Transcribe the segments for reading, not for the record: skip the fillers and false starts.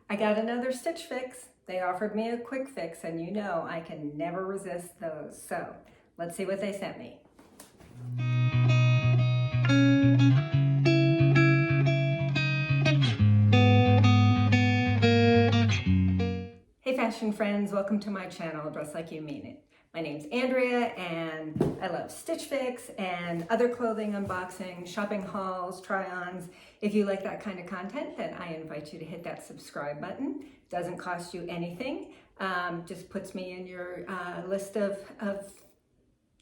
I got another stitch fix. They offered me a quick fix, and you know I can never resist those. So let's see what they sent me. Hey fashion friends, welcome to my channel, Dress Like You Mean It. My name's Andrea and I love Stitch Fix and other clothing unboxing, shopping hauls, try-ons. If you like that kind of content, then I invite you to hit that subscribe button. It doesn't cost you anything, just puts me in your list of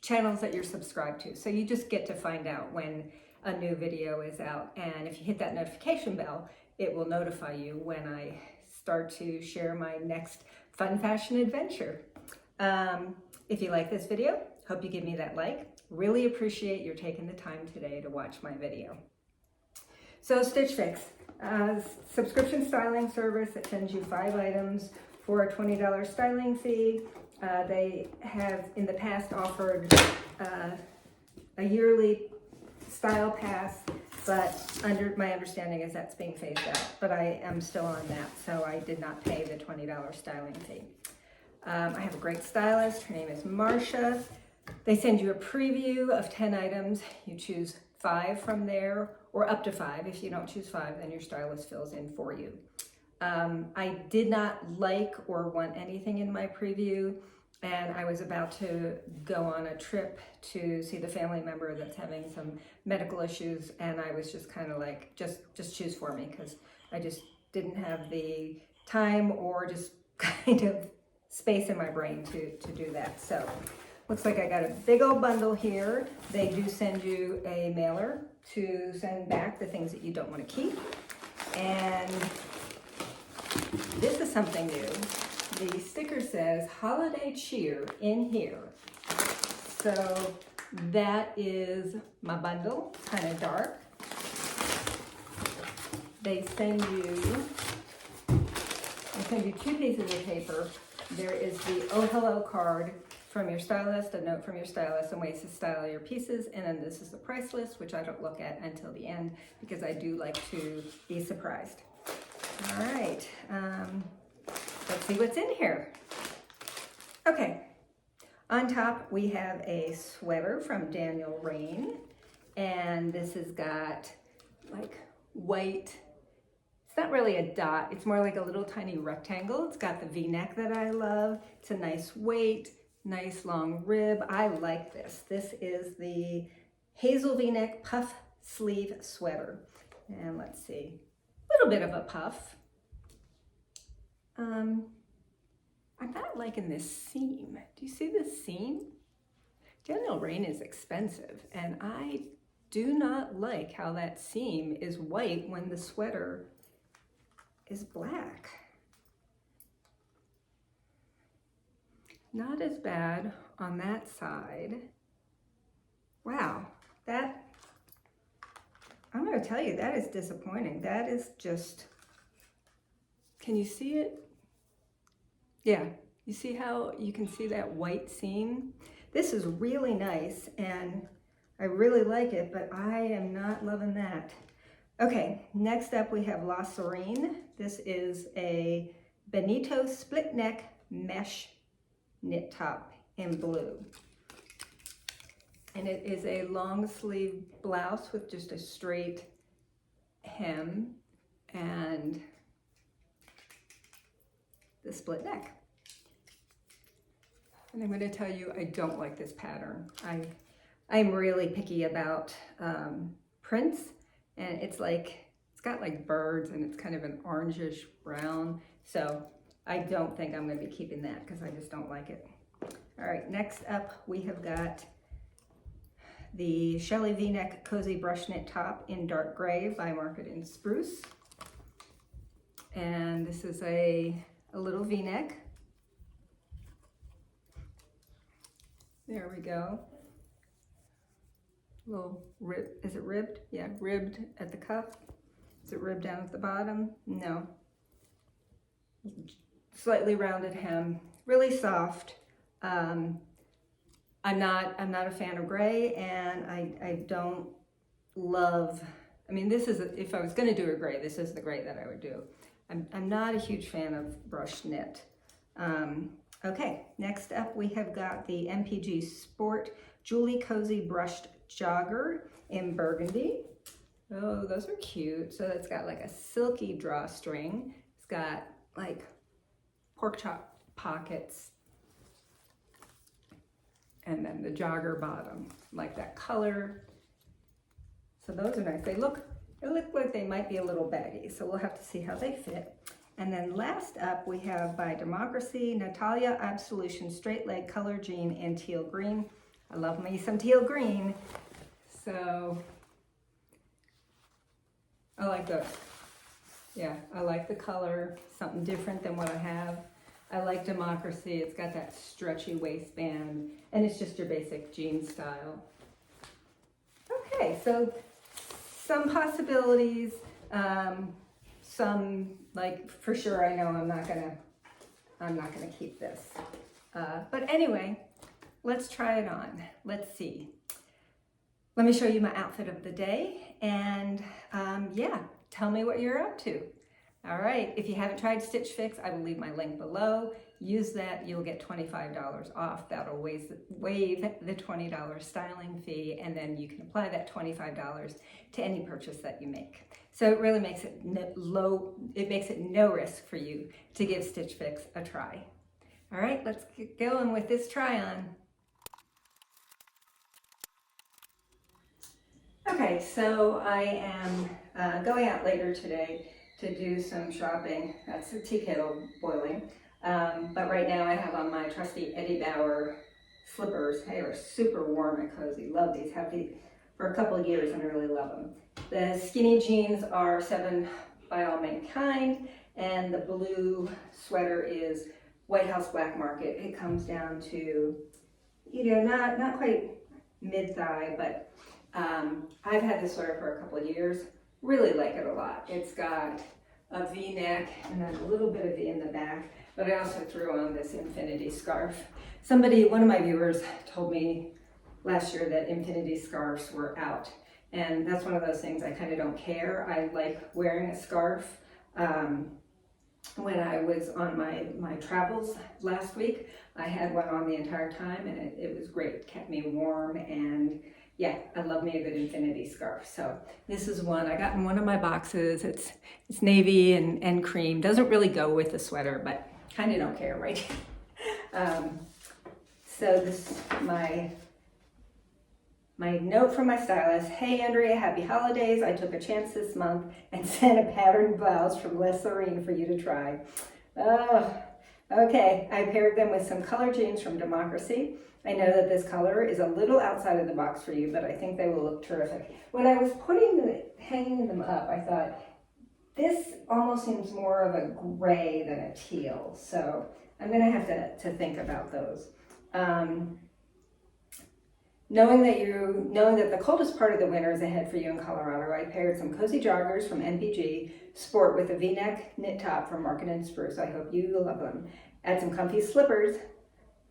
channels that you're subscribed to. So you just get to find out when a new video is out. And if you hit that notification bell, it will notify you when I start to share my next fun fashion adventure. If you like this video, hope you give me that like. Really appreciate your taking the time today to watch my video. So Stitch Fix, subscription styling service that sends you 5 items for a $20 styling fee. They have in the past offered a yearly style pass, but under my understanding is that's being phased out, but I am still on that, so I did not pay the $20 styling fee. I have a great stylist. Her name is Marcia. They send you a preview of 10 items. You choose 5 from there, or up to 5. If you don't choose 5, then your stylist fills in for you. I did not like or want anything in my preview, and I was about to go on a trip to see the family member that's having some medical issues, and I was just kind of like, just choose for me, because I just didn't have the time or just kind of space in my brain to do that. So looks like I got a big old bundle here. They do send you a mailer to send back the things that you don't want to keep. And this is something new. The sticker says holiday cheer in here. So that is my bundle, kind of dark. They send you 2 pieces of paper. There is the Oh Hello card from your stylist, a note from your stylist, and ways to style your pieces. And then this is the price list, which I don't look at until the end because I do like to be surprised. All right, let's see what's in here. Okay, on top we have a sweater from RAINN, and this has got like white. It's not really a dot, it's more like a little tiny rectangle. It's got the V-neck that I love. It's a nice weight, nice long rib. I like this. This is the Hazel V-neck puff sleeve sweater. And let's see, a little bit of a puff. I'm not liking this seam. Do you see this seam? RAINN is expensive, and I do not like how that seam is white when the sweater is black. Not as bad on that side. Wow, that, I'm gonna tell you, that is disappointing. That is just, can you see it? Yeah, you see how you can see that white seam? This is really nice and I really like it, but I am not loving that. Okay, next up we have SEREIN. This is a Benito split neck mesh knit top in blue. And it is a long sleeve blouse with just a straight hem and the split neck. And I'm going to tell you, I don't like this pattern. I'm really picky about prints. And it's like, it's got like birds and it's kind of an orangish brown. So I don't think I'm gonna be keeping that because I just don't like it. All right, next up we have got the Shelly V-neck cozy brush knit top in dark gray by Market in Spruce. And this is a little V-neck. There we go. Little rib, is it ribbed? Yeah, ribbed at the cuff. Is it ribbed down at the bottom? No. Slightly rounded hem, really soft. I'm not a fan of gray, and I don't love, I mean, this is, if I was gonna do a gray, this is the gray that I would do. I'm not a huge fan of brushed knit. Okay, next up we have got the MPG Sport Julie Cozy Brushed Jogger in Burgundy. Oh, those are cute. So it's got like a silky drawstring. It's got like pork chop pockets. And then the jogger bottom, like that color. So those are nice. They look like they might be a little baggy, so we'll have to see how they fit. And then last up, we have by Democracy, Natalie Absolution Straight Leg Color Jean in teal green. I love me some teal green. So I like those. Yeah, I like the color, something different than what I have. I like Democracy. It's got that stretchy waistband, and it's just your basic jean style. Okay, so some possibilities. Some, like, for sure I know I'm not gonna keep this. But anyway, let's try it on. Let's see. Let me show you my outfit of the day, and yeah, tell me what you're up to. All right, if you haven't tried Stitch Fix, I will leave my link below. Use that, you'll get $25 off. That'll waive the $20 styling fee, and then you can apply that $25 to any purchase that you make. So it really makes it no risk for you to give Stitch Fix a try. All right, let's get going with this try on. Okay, so I am going out later today to do some shopping. That's the tea kettle boiling. But right now I have on my trusty Eddie Bauer slippers. They are super warm and cozy. Love these. Have these for a couple of years and I really love them. The skinny jeans are 7 by All Mankind, and the blue sweater is White House Black Market. It comes down to, not quite mid-thigh, but I've had this sweater for a couple of years. Really like it a lot. It's got a V-neck and then a little bit of V in the back, but I also threw on this infinity scarf. One of my viewers told me last year that infinity scarves were out, and that's one of those things I kind of don't care. I like wearing a scarf. When I was on my travels last week, I had one on the entire time, and it was great. It kept me warm, and yeah, I love me a good infinity scarf. So this is one I got in one of my boxes. It's navy and cream. Doesn't really go with the sweater, but kind of don't care, right? So this my note from my stylist. Hey Andrea, happy holidays. I took a chance this month and sent a patterned blouse from SEREIN for you to try. Oh, okay. I paired them with some color jeans from Democracy. I know that this color is a little outside of the box for you, but I think they will look terrific. When I was hanging them up, I thought, this almost seems more of a gray than a teal. So I'm gonna have to think about those. Knowing that the coldest part of the winter is ahead for you in Colorado, I paired some cozy joggers from MPG Sport with a V-neck knit top from SPRUCE. I hope you love them. Add some comfy slippers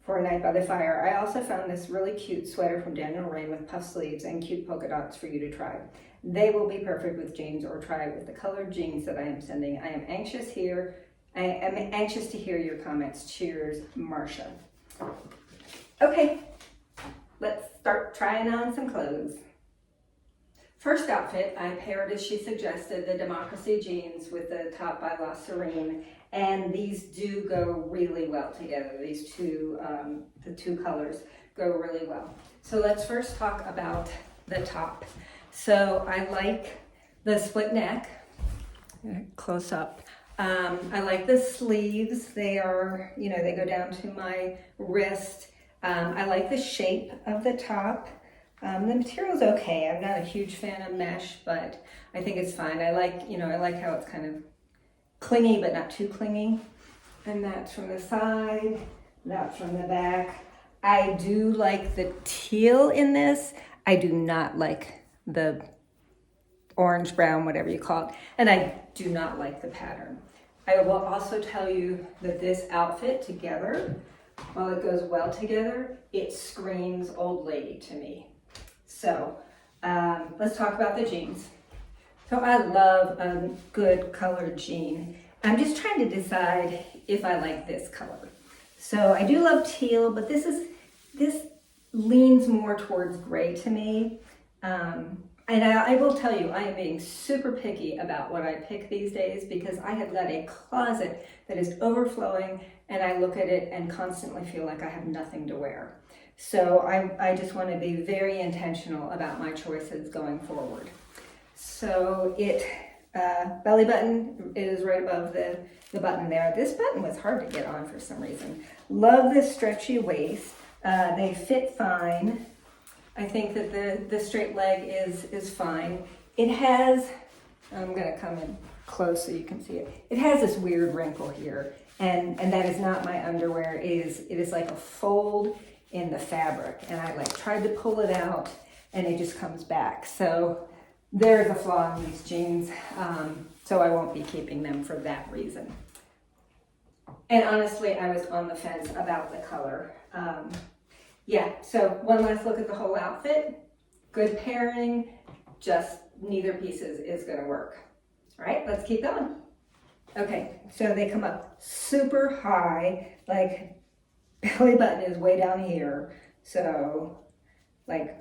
for a night by the fire. I also found this really cute sweater from RAINN with puff sleeves and cute polka dots for you to try. They will be perfect with jeans, or try it with the colored jeans that I am sending. I am anxious to hear your comments. Cheers, Marcia. Okay, let's start trying on some clothes. First outfit, I paired, as she suggested, the Democracy jeans with the top by SEREIN, and these do go really well together. These two, the two colors go really well. So let's first talk about the top. So I like the split neck, close up. I like the sleeves. They are, they go down to my wrist. I like the shape of the top. The material's okay. I'm not a huge fan of mesh, but I think it's fine. I like how it's kind of clingy, but not too clingy. And that's from the side, that's from the back. I do like the teal in this. I do not like the orange, brown, whatever you call it. And I do not like the pattern. I will also tell you that this outfit together, while it goes well together, it screams old lady to me. So let's talk about the jeans. So I love a good colored jean. I'm just trying to decide if I like this color. So I do love teal, but this leans more towards gray to me. And I will tell you, I am being super picky about what I pick these days because I have got a closet that is overflowing and I look at it and constantly feel like I have nothing to wear. So I just want to be very intentional about my choices going forward. So belly button is right above the button there. This button was hard to get on for some reason. Love this stretchy waist. They fit fine. I think that the straight leg is fine. It has, I'm gonna come in close so you can see it. It has this weird wrinkle here, and that is not my underwear. It is like a fold in the fabric, and I like tried to pull it out, and it just comes back. So there's a flaw in these jeans, so I won't be keeping them for that reason. And honestly, I was on the fence about the color. Yeah, so one last look at the whole outfit. Good pairing, just neither pieces is gonna work. All right, let's keep going. Okay, so they come up super high, like belly button is way down here. So like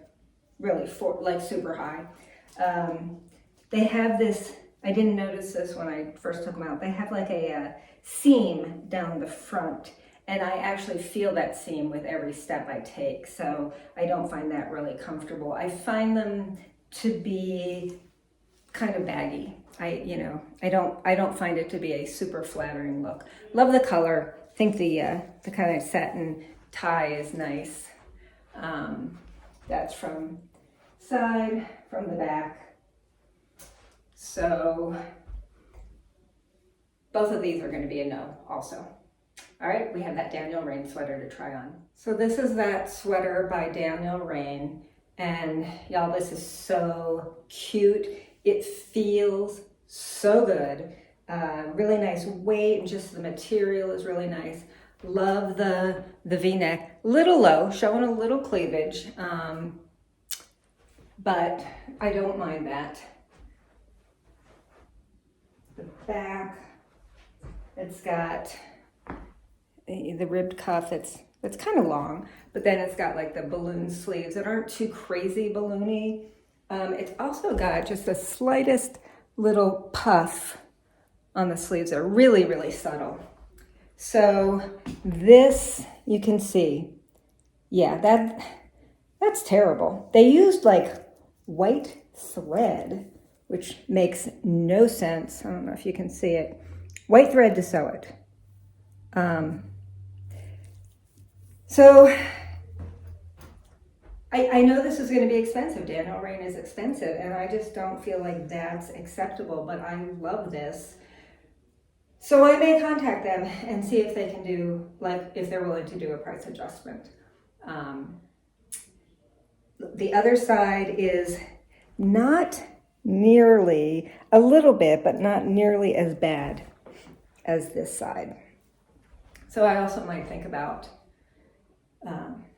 really super high. They have this, I didn't notice this when I first took them out. They have like a seam down the front. And I actually feel that seam with every step I take, so I don't find that really comfortable. I find them to be kind of baggy. I don't find it to be a super flattering look. Love the color. Think the kind of satin tie is nice. That's from side, from the back. So both of these are going to be a no also. All right, we have that Daniel RAINN sweater to try on. So this is that sweater by Daniel RAINN, and y'all, this is so cute. It feels so good. Really nice weight, and just the material is really nice. Love the V-neck, little low, showing a little cleavage, but I don't mind that. The back, it's got the ribbed cuff. It's kind of long, but then it's got like the balloon sleeves that aren't too crazy balloony. It's also got just the slightest little puff on the sleeves. They're really, really subtle. So this, you can see, yeah, that's terrible. They used like white thread, which makes no sense. I don't know if you can see it. White thread to sew it. So I know this is going to be expensive. Daniel RAINN is expensive, and I just don't feel like that's acceptable, but I love this. So I may contact them and see if they can do, like, if they're willing to do a price adjustment. The other side is not nearly, a little bit, but not nearly as bad as this side. So I also might think about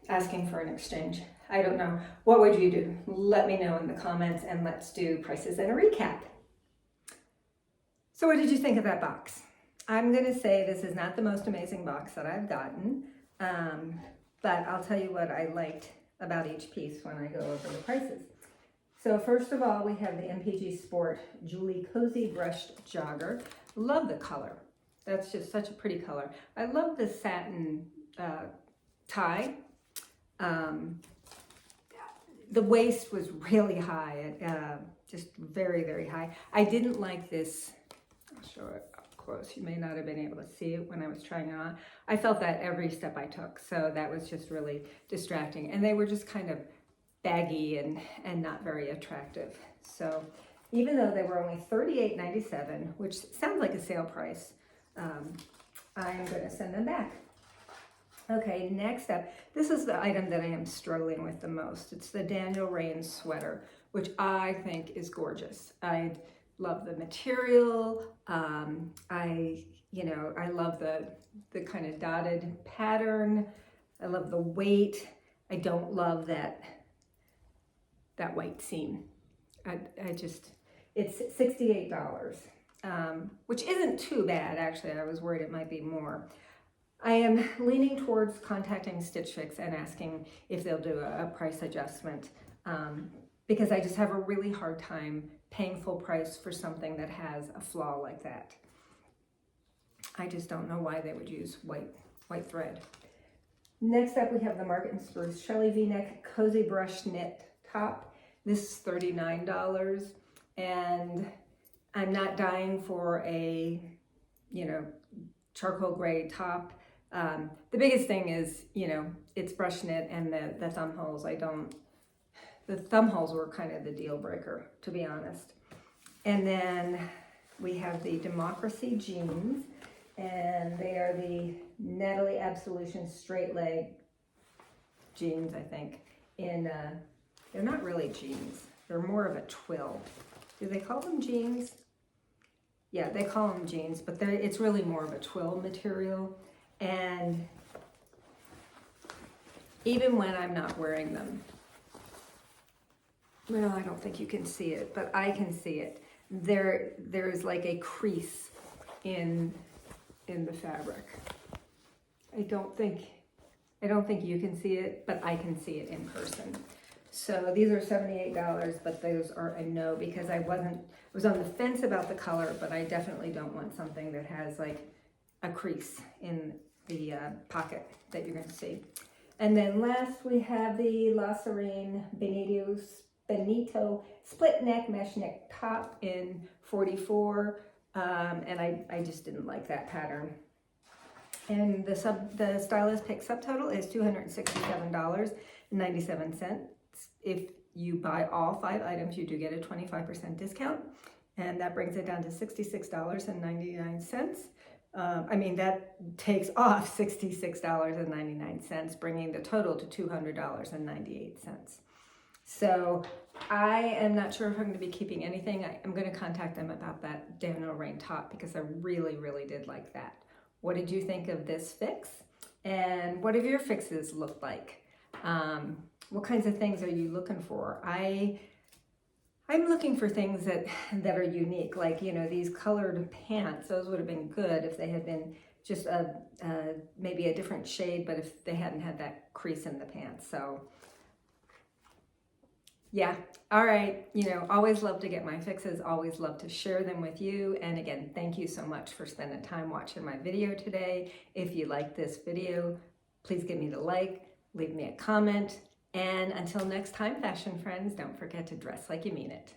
asking for an exchange. I don't know. What would you do? Let me know in the comments, and let's do prices and a recap. So what did you think of that box? I'm going to say this is not the most amazing box that I've gotten, but I'll tell you what I liked about each piece when I go over the prices. So first of all, we have the MPG Sport Julie Cozy Brushed Jogger. Love the color. That's just such a pretty color. I love the satin tie. The waist was really high, just very, very high. I didn't like this. I'll show it up close. You may not have been able to see it when I was trying it on. I felt that every step I took, so that was just really distracting. And they were just kind of baggy and not very attractive. So even though they were only $38.97, which sounds like a sale price, I'm going to send them back. Okay, next up, this is the item that I am struggling with the most. It's the Daniel RAINN sweater, which I think is gorgeous. I love the material. I love the kind of dotted pattern. I love the weight. I don't love that white seam. It's $68. which isn't too bad, actually. I was worried it might be more. I am leaning towards contacting Stitch Fix and asking if they'll do a price adjustment, because I just have a really hard time paying full price for something that has a flaw like that. I just don't know why they would use white thread. Next up, we have the Market & Spruce Shelly V-neck cozy brush knit top. This is $39, and I'm not dying for a, charcoal gray top. The biggest thing is, it's brush knit, and the thumb holes, the thumb holes were kind of the deal breaker, to be honest. And then we have the Democracy jeans, and they are the Natalie Absolution straight leg jeans, I think. They're not really jeans. They're more of a twill. Do they call them jeans? Yeah, they call them jeans, but it's really more of a twill material. And even when I'm not wearing them, well, I don't think you can see it, but I can see it. There's like a crease in the fabric. I don't think you can see it, but I can see it in person. So these are $78, but those are a no, because I was on the fence about the color, but I definitely don't want something that has like a crease in the pocket that you're going to see. And then last we have the SEREIN Benito split neck mesh neck top in 44, and I just didn't like that pattern. And the stylist pick subtotal is $267.97. If you buy all 5 items, you do get a 25% discount, and that brings it down to $66.99. That takes off $66.99, bringing the total to $200.98. So I am not sure if I'm going to be keeping anything. I'm going to contact them about that RAINN top, because I really, really did like that. What did you think of this fix? And what have your fixes looked like? What kinds of things are you looking for? I'm looking for things that are unique, like, these colored pants. Those would have been good if they had been just maybe a different shade, but if they hadn't had that crease in the pants. So yeah, all right. Always love to get my fixes, always love to share them with you. And again, thank you so much for spending time watching my video today. If you like this video, please give me the like, leave me a comment. And until next time, fashion friends, don't forget to dress like you mean it.